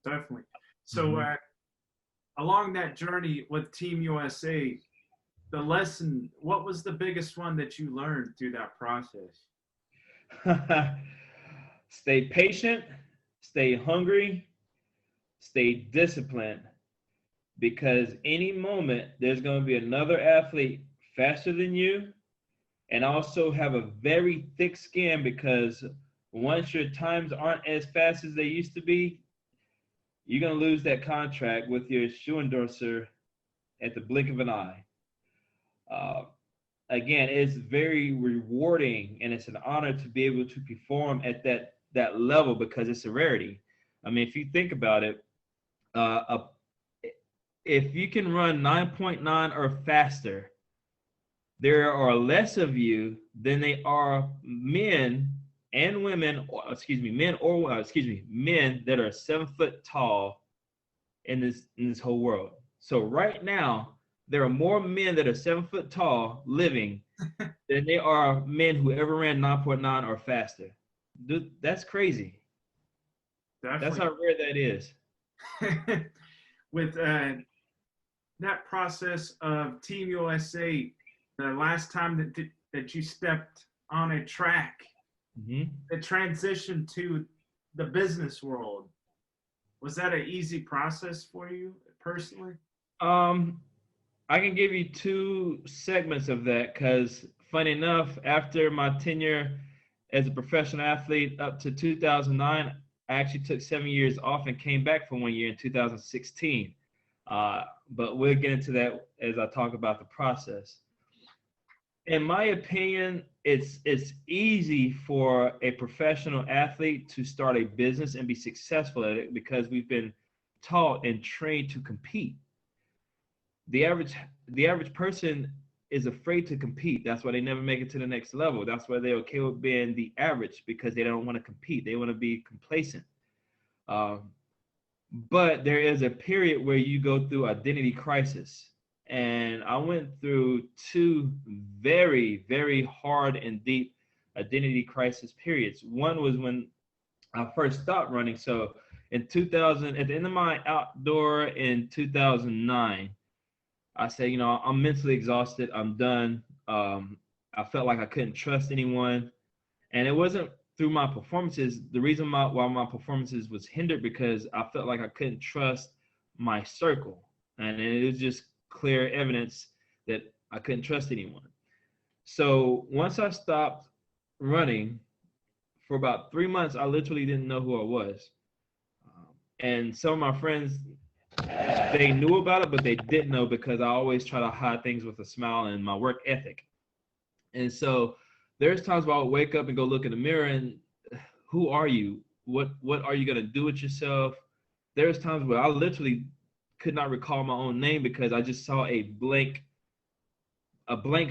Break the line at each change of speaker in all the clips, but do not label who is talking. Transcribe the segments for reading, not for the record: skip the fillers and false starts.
definitely. So along that journey with Team USA, the lesson, what was the biggest one that you learned through that process?
Stay patient, stay hungry, stay disciplined, because any moment there's going to be another athlete faster than you, and also have a very thick skin, because once your times aren't as fast as they used to be, you're going to lose that contract with your shoe endorser at the blink of an eye. Uh, Again, it's very rewarding and it's an honor to be able to perform at that level, because it's a rarity. I mean, if you think about it, uh, if you can run 9.9 or faster, there are less of you than they are men and women, or, excuse me, men that are 7 foot tall in this whole world. So right now, there are more men that are 7 foot tall living than there are men who ever ran 9.9 or faster. Dude, that's crazy. That's
Definitely.
how rare that is.
With that process of Team USA, the last time that you stepped on a track,
Hmm.
the transition to the business world, was that an easy process for you personally?
Um, I can give you two segments of that, because, funny enough, after my tenure as a professional athlete up to 2009, I actually took 7 years off and came back for 1 year in 2016. But we'll get into that as I talk about the process. In my opinion, it's easy for a professional athlete to start a business and be successful at it, because we've been taught and trained to compete. The average person is afraid to compete. That's why they never make it to the next level. That's why they're okay with being the average, because they don't want to compete. They want to be complacent. Um, but there is a period where you go through identity crisis, and I went through two very, very hard and deep identity crisis periods. One was when I first stopped running. So in 2000, at the end of my outdoor in 2009, I said, I'm mentally exhausted. I'm done. I felt like I couldn't trust anyone, and it wasn't through my performances. The reason why my performances was hindered, because I felt like I couldn't trust my circle, and it was just clear evidence that I couldn't trust anyone. So once I stopped running for about 3 months, I literally didn't know who I was, and some of my friends, they knew about it, but they didn't know, because I always try to hide things with a smile and my work ethic. And so there's times where I'll wake up and go look in the mirror and, who are you? What are you gonna do with yourself? There's times where I literally could not recall my own name, because I just saw a blank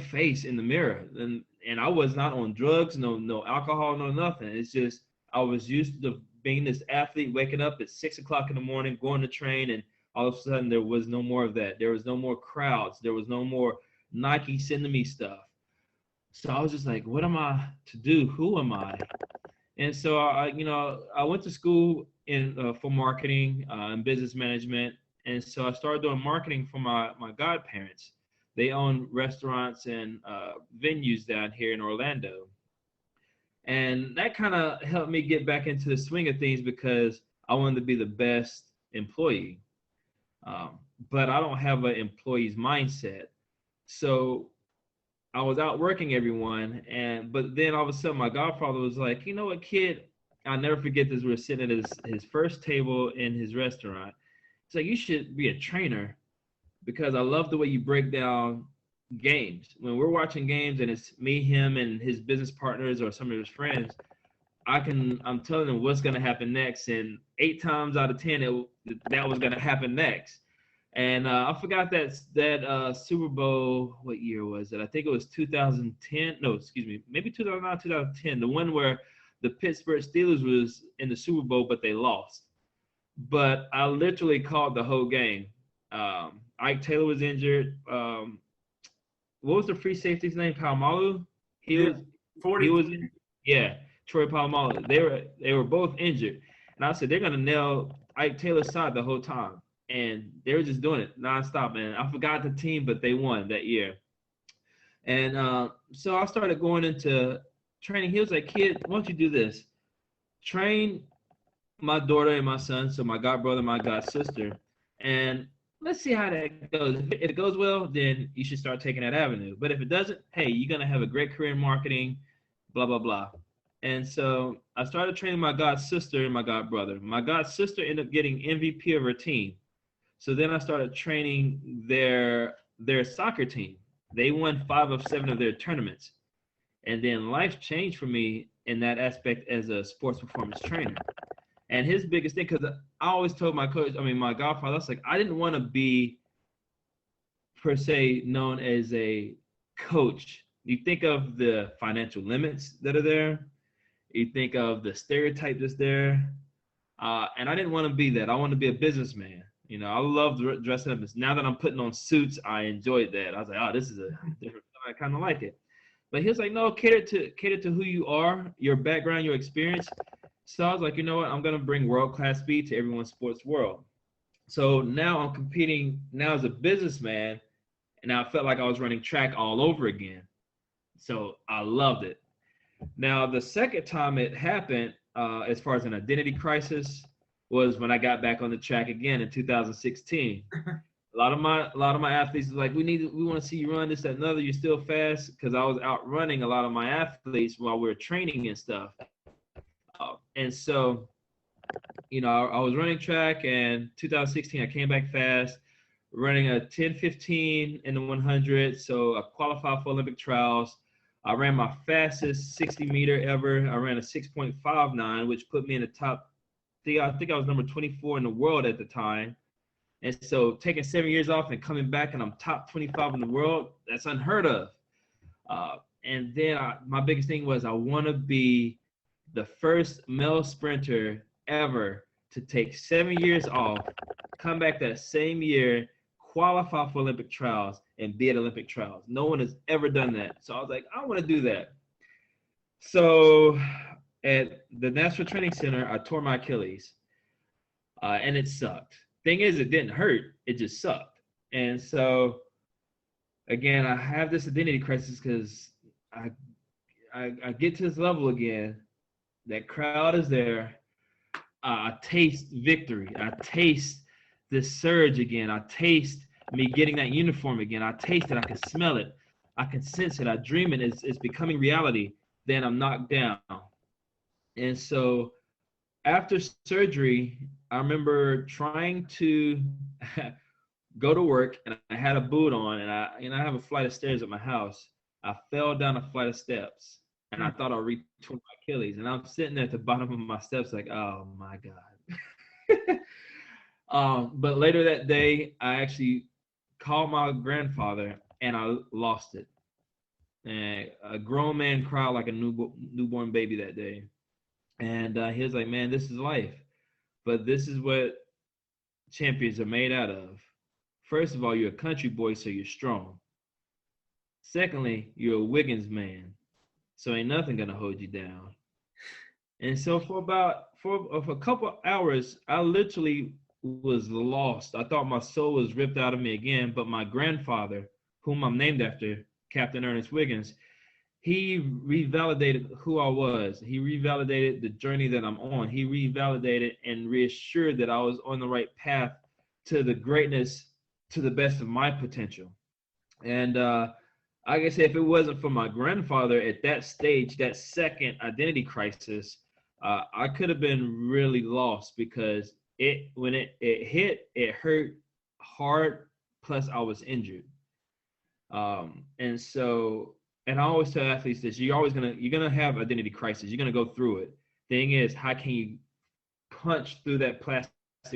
face in the mirror. And I was not on drugs, no alcohol, no nothing. It's just I was used to being this athlete, waking up at 6 o'clock in the morning, going to train, and all of a sudden there was no more of that. There was no more crowds. There was no more Nike sending me stuff. So I was just like, what am I to do? Who am I? And so I went to school in for marketing and business management, and so I started doing marketing for my godparents. They own restaurants and venues down here in Orlando, and that kind of helped me get back into the swing of things, because I wanted to be the best employee. Um, but I don't have an employee's mindset, so I was out working everyone, but then all of a sudden my godfather was like, you know what, kid? I'll never forget this. We were sitting at his first table in his restaurant. He's like, you should be a trainer, because I love the way you break down games. When we're watching games and it's me, him, and his business partners or some of his friends, I'm telling them what's gonna happen next, and 8 times out of 10, that was gonna happen next. And I forgot that Super Bowl. What year was it? I think it was 2010. No, excuse me, maybe 2009, 2010. The one where the Pittsburgh Steelers was in the Super Bowl, but they lost. But I literally called the whole game. Ike Taylor was injured. What was the free safety's name? Palomalu. He
Yeah,
was he
40.
was in, yeah, Troy Palomalu. They were both injured, and I said they're gonna nail Ike Taylor's side the whole time, and they were just doing it nonstop. Man, I forgot the team, but they won that year. And so I started going into training. He was like, "Kid, why don't you do this? Train my daughter and my son, so my god brother, my god sister, and let's see how that goes. If it goes well, then you should start taking that avenue. But if it doesn't, hey, you're gonna have a great career in marketing, blah blah blah." And so I started training my god sister and my god brother. My god sister ended up getting MVP of her team. So then I started training their soccer team. They won 5 of 7 of their tournaments. And then life changed for me in that aspect as a sports performance trainer. And his biggest thing, because I always told my coach, I mean, my godfather, I was like, I didn't want to be per se known as a coach. You think of the financial limits that are there, you think of the stereotype that's there. And I didn't want to be that. I want to be a businessman. You know, I love dressing up. Now that I'm putting on suits, I enjoyed that. I was like, oh, this is a different. I kind of like it. But he was like, no, cater to who you are, your background, your experience. So I was like, you know what? I'm gonna bring world-class speed to everyone's sports world. So now I'm competing now as a businessman, and I felt like I was running track all over again. So I loved it. Now the second time it happened, as far as an identity crisis, was when I got back on the track again in 2016. A lot of my athletes was like, we want to see you run this, that, and other. You're still fast, because I was outrunning a lot of my athletes while we were training and stuff. And so, you know, I was running track, and 2016 I came back fast, running a 10:15 in the 100. So I qualified for Olympic trials. I ran my fastest 60-meter ever. I ran a 6.59, which put me in the top. I think I was number 24 in the world at the time. And so taking 7 years off and coming back and I'm top 25 in the world, that's unheard of. And then my biggest thing was I want to be the first male sprinter ever to take 7 years off, come back that same year, qualify for Olympic trials, and be at Olympic trials. No one has ever done that. So I was like, I want to do that. So at the National Training Center, I tore my Achilles, and it sucked. Thing is, it didn't hurt. It just sucked. And so, again, I have this identity crisis because I get to this level again. That crowd is there. I taste victory. I taste this surge again. I taste me getting that uniform again. I taste it. I can smell it. I can sense it. I dream it. It's becoming reality. Then I'm knocked down. And so after surgery, I remember trying to go to work, and I had a boot on, and I have a flight of stairs at my house. I fell down a flight of steps, and I thought I re-tore my Achilles. And I'm sitting there at the bottom of my steps like, oh my God. But later that day, I actually called my grandfather, and I lost it. And a grown man cried like a newborn baby that day. And he was like, man, this is life. But this is what champions are made out of. First of all, you're a country boy, so you're strong. Secondly, you're a Wiggins man, so ain't nothing gonna hold you down. And so for a couple hours, I literally was lost. I thought my soul was ripped out of me again. But my grandfather, whom I'm named after, Captain Ernest Wiggins, he revalidated who I was. He revalidated the journey that I'm on. He revalidated and reassured that I was on the right path to the greatness, to the best of my potential. And like I said, if it wasn't for my grandfather at that stage, that second identity crisis, I could have been really lost, because when it hit, it hurt hard. Plus, I was injured. And so, and I always tell athletes this: you're gonna have identity crisis. You're gonna go through it. Thing is, how can you punch through that plastic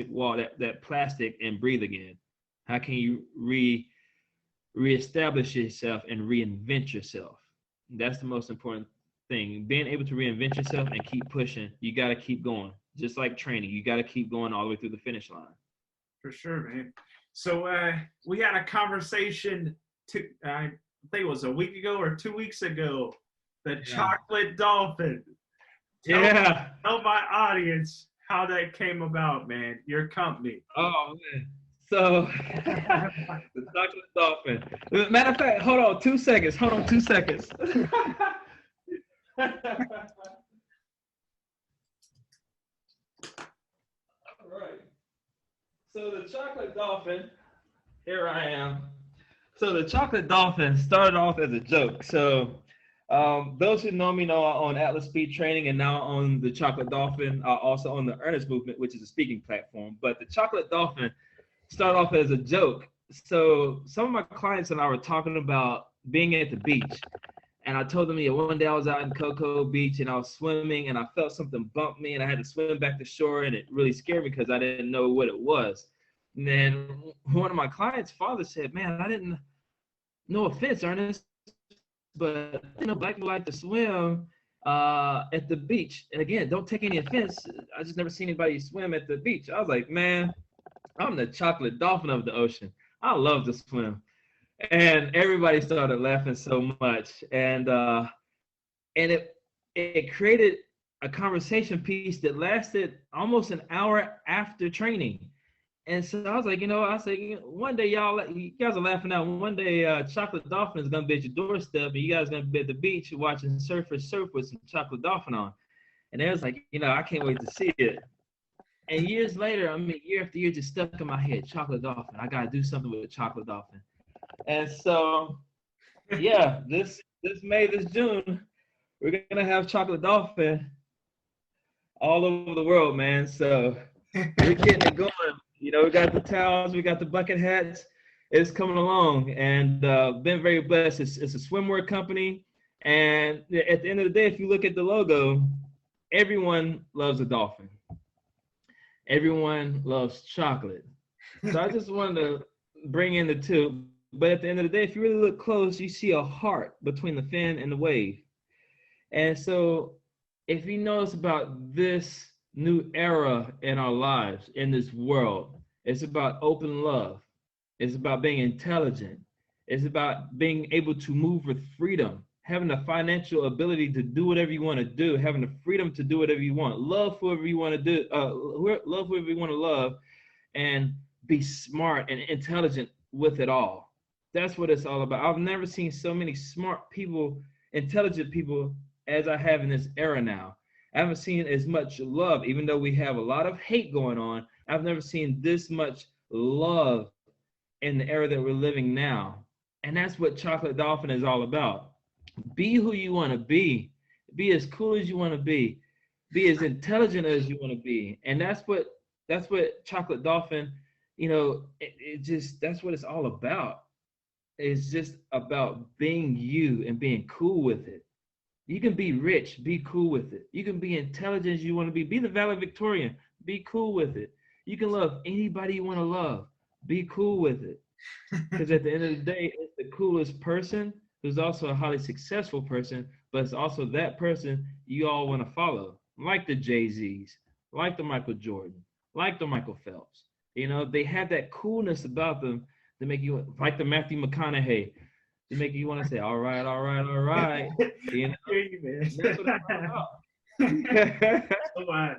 wall, that plastic, and breathe again? How can you reestablish yourself and reinvent yourself? That's the most important thing. Being able to reinvent yourself and keep pushing. You got to keep going. Just like training, you got to keep going all the way through the finish line.
For sure, man. So we had a conversation I think it was a week ago or 2 weeks ago. The chocolate dolphin. Tell my audience how that came about, man. Your company.
Oh man. So the chocolate dolphin. Matter of fact, hold on 2 seconds. Hold on 2 seconds. All right. So the chocolate dolphin, here I am. So the chocolate dolphin started off as a joke. So those who know me know I own Atlas Speed Training and now own the Chocolate Dolphin. I also own the Ernest Movement, which is a speaking platform. But the Chocolate Dolphin started off as a joke. So some of my clients and I were talking about being at the beach. And I told them, yeah, one day I was out in Cocoa Beach and I was swimming and I felt something bump me and I had to swim back to shore and it really scared me because I didn't know what it was. And then one of my clients' father said, man, I didn't, no offense, Ernest, but black people like to swim at the beach. And again, don't take any offense. I just never seen anybody swim at the beach. I was like, man, I'm the chocolate dolphin of the ocean. I love to swim. And everybody started laughing so much. And it created a conversation piece that lasted almost an hour after training. And so I was like, I said, one day you guys are laughing out. One day Chocolate Dolphin is going to be at your doorstep and you guys are going to be at the beach watching surfers surf with some Chocolate Dolphin on. And they was like, I can't wait to see it. And years later, year after year, just stuck in my head, Chocolate Dolphin. I got to do something with Chocolate Dolphin. And so, yeah, this May, this June, we're going to have Chocolate Dolphin all over the world, man. So we're getting it going. We got the towels, we got the bucket hats. It's coming along, and been very blessed. It's a swimwear company, and at the end of the day, if you look at the logo, everyone loves a dolphin. Everyone loves chocolate. So I just wanted to bring in the two. But at the end of the day, if you really look close, you see a heart between the fin and the wave. And so if you notice about this new era in our lives, in this world, it's about open love. It's about being intelligent. It's about being able to move with freedom, having the financial ability to do whatever you want to do, having the freedom to do whatever you want, love whoever you want to do, love whoever you want to love, and be smart and intelligent with it all. That's what it's all about. I've never seen so many smart people, intelligent people as I have in this era now. I haven't seen as much love, even though we have a lot of hate going on. I've never seen this much love in the era that we're living now. And that's what Chocolate Dolphin is all about. Be who you want to be as cool as you want to be as intelligent as you want to be. And that's what Chocolate Dolphin, that's what it's all about. It's just about being you and being cool with it. You can be rich, be cool with it. You can be intelligent as you want to be the valedictorian, be cool with it. You can love anybody you want to love, be cool with it. Because at the end of the day, it's the coolest person who's also a highly successful person, but it's also that person you all want to follow, like the Jay-Z's, like the Michael Jordan, like the Michael Phelps. They have that coolness about them to make you, like the Matthew McConaughey, to make you want to say, all right, all right, all right. That's what it's all about.
Oh, wow.